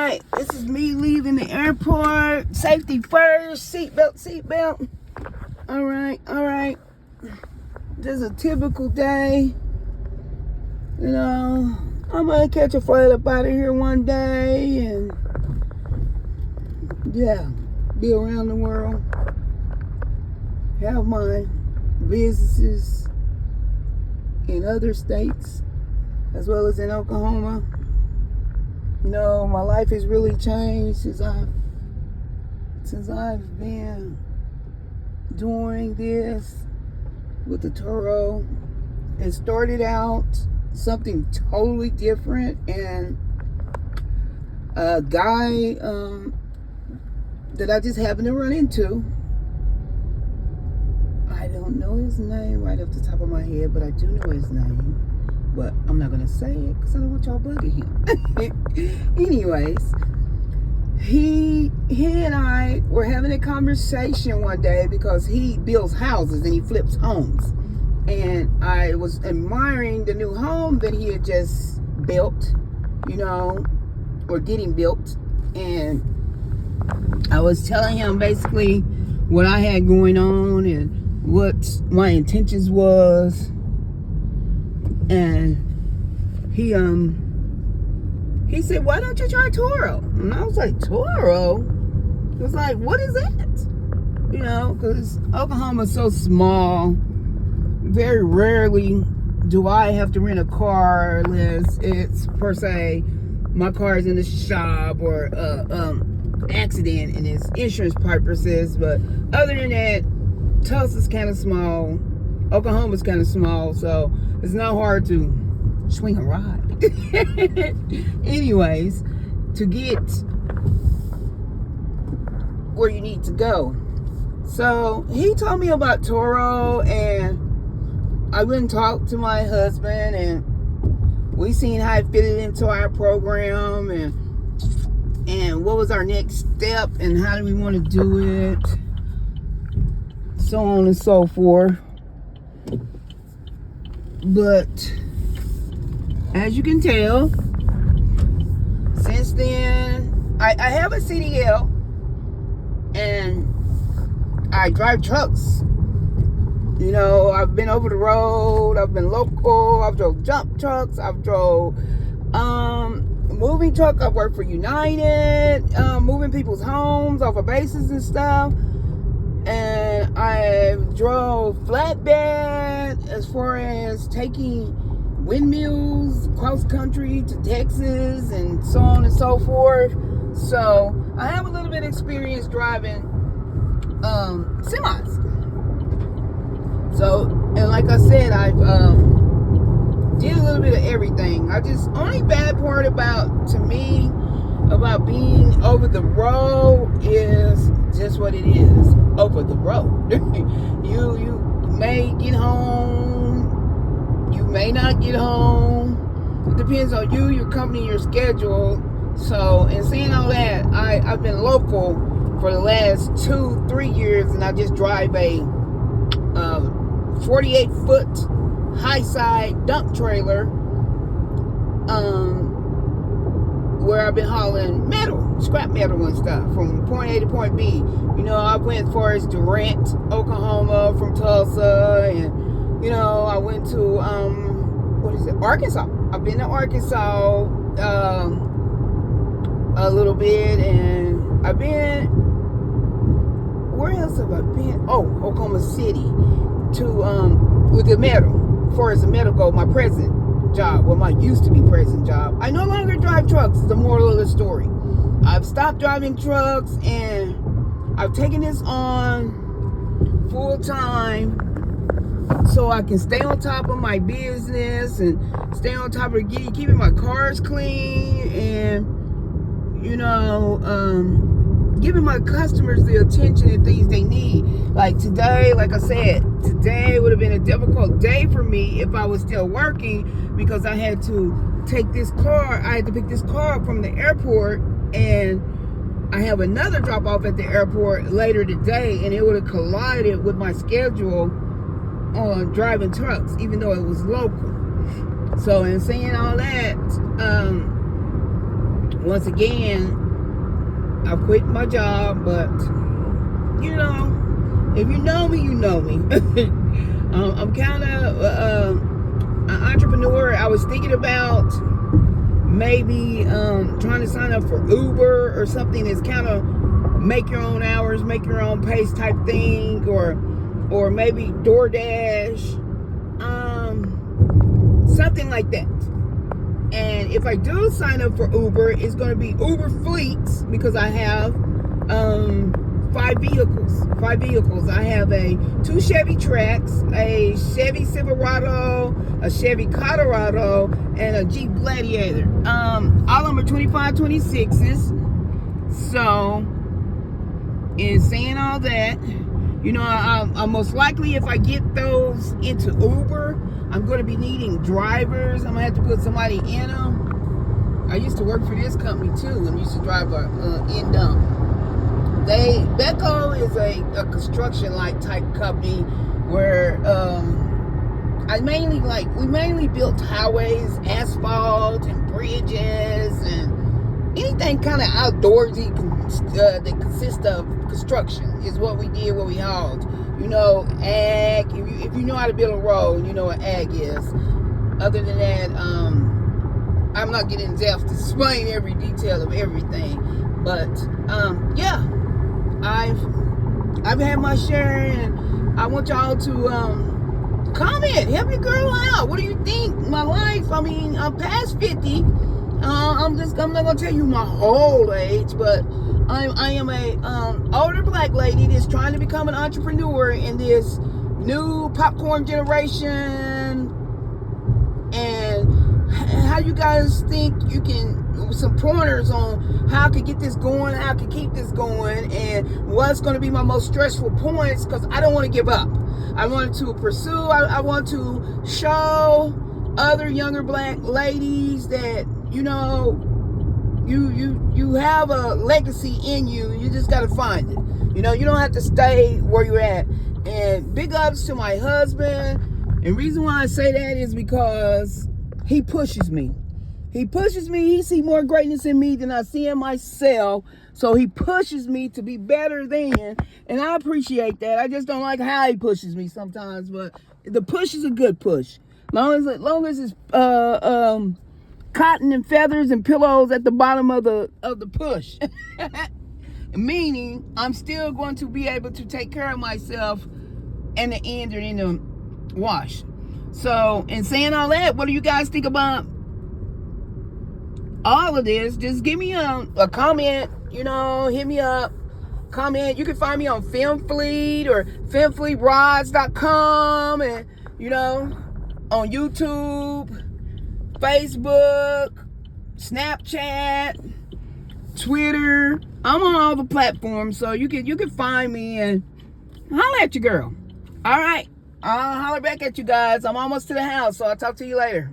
right, this is me leaving the airport. Safety first, seatbelt. All right. This is a typical day. You know, I might catch a flight up out of here one day and be around the world. Have my businesses in other states as well as in Oklahoma. You know, my life has really changed since I've been doing this with the Turo. It started out something totally different, and a guy that I just happened to run into, I don't know his name right off the top of my head, but I do know his name. But I'm not gonna say it because I don't want y'all bugging him. Anyways, he and I were having a conversation one day because he builds houses and he flips homes. And I was admiring the new home that he had just built, you know, or getting built. And I was telling him basically what I had going on and what my intentions was. And he said, why don't you try Turo? And I was like, Turo? It was like, what is that? You know, because Oklahoma's so small. Very rarely do I have to rent a car unless it's, per se, my car is in the shop or accident and it's insurance purposes. But other than that, Tulsa's kind of small. Oklahoma's kind of small, so it's not hard to swing a ride. Anyways, to get where you need to go. So he told me about Turo, and I went and talked to my husband, and we seen how it fitted into our program, and what was our next step, and how do we want to do it, so on and so forth. But as you can tell, since then, I have a CDL and I drive trucks. You know, I've been over the road, I've been local, I've drove jump trucks, I've drove moving truck, I've worked for United, moving people's homes off of bases and stuff. And I drove flatbed as far as taking windmills cross country to Texas and so on and so forth. So I have a little bit of experience driving semis. So, and like I said, I've did a little bit of everything. Only bad part about being over the road is just what it is, over the road. You may get home, you may not get home. It depends on you, your company, your schedule. So, in saying all that, I've been local for the last 2-3 years, and I just drive a 48-foot high side dump trailer, where I've been hauling metal, scrap metal and stuff from point A to point B. You know, I went as far as Durant, Oklahoma from Tulsa, and you know, I went to Arkansas. I've been to Arkansas a little bit, and I've been, where else have I been? Oh, Oklahoma City with the metal. As far as the metal go, my present job, well, my used to be present job, I no longer drive trucks. The moral of the story, I've stopped driving trucks, and I've taken this on full time so I can stay on top of my business and stay on top of keeping my cars clean, and you know, giving my customers the attention and things they need. Like today, like I said, today would have been a difficult day for me if I was still working, because I had to take this car, I had to pick this car up from the airport, and I have another drop off at the airport later today, and it would have collided with my schedule on driving trucks, even though it was local. So in saying all that, once again, I've quit my job, but you know, if you know me, you know me. I'm kind of an entrepreneur. I was thinking about maybe trying to sign up for Uber or something that's kind of make your own hours, make your own pace type thing, or maybe DoorDash, something like that. And if I do sign up for Uber, it's going to be Uber Fleets, because I have 5 vehicles. I have 2 Chevy Trax, a Chevy Silverado, a Chevy Colorado, and a Jeep Gladiator. All of them are 25, 26s. So, in saying all that, you know, I'm most likely, if I get those into Uber, I'm going to be needing drivers. I'm going to have to put somebody in them. I used to work for this company too, and used to drive a in-dump. Beko is a construction-like type company where we mainly built highways, asphalt, and bridges, and anything kind of outdoorsy that consists of construction is what we did, what we hauled. You know, ag, if you know how to build a road, you know what ag is. Other than that, I'm not getting depth to explain every detail of everything. But, yeah, I've had my share, and I want y'all to comment, help your girl out. What do you think? My life, I mean, I'm past 50. I'm not gonna tell you my whole age, but I am a older black lady that's trying to become an entrepreneur in this new popcorn generation. And how you guys think you can, some pointers on how I can get this going, how I can keep this going, and what's going to be my most stressful points, because I don't want to give up. I want to pursue, I want to show other younger black ladies that, you know, you have a legacy in you. You just got to find it. You know, you don't have to stay where you're at. And big ups to my husband. And reason why I say that is because he pushes me. He pushes me. He sees more greatness in me than I see in myself. So he pushes me to be better than. And I appreciate that. I just don't like how he pushes me sometimes. But the push is a good push. Long as it's cotton and feathers and pillows at the bottom of the push. Meaning, I'm still going to be able to take care of myself in the end or in the wash. So, in saying all that, what do you guys think about all of this? Just give me a comment, you know, hit me up, comment. You can find me on FemFleet or FemFleetRods.com, and, you know, on YouTube, Facebook, Snapchat, Twitter. I'm on all the platforms, so you can find me and holler at your girl. All right, I'll holler back at you guys. I'm almost to the house, so I'll talk to you later.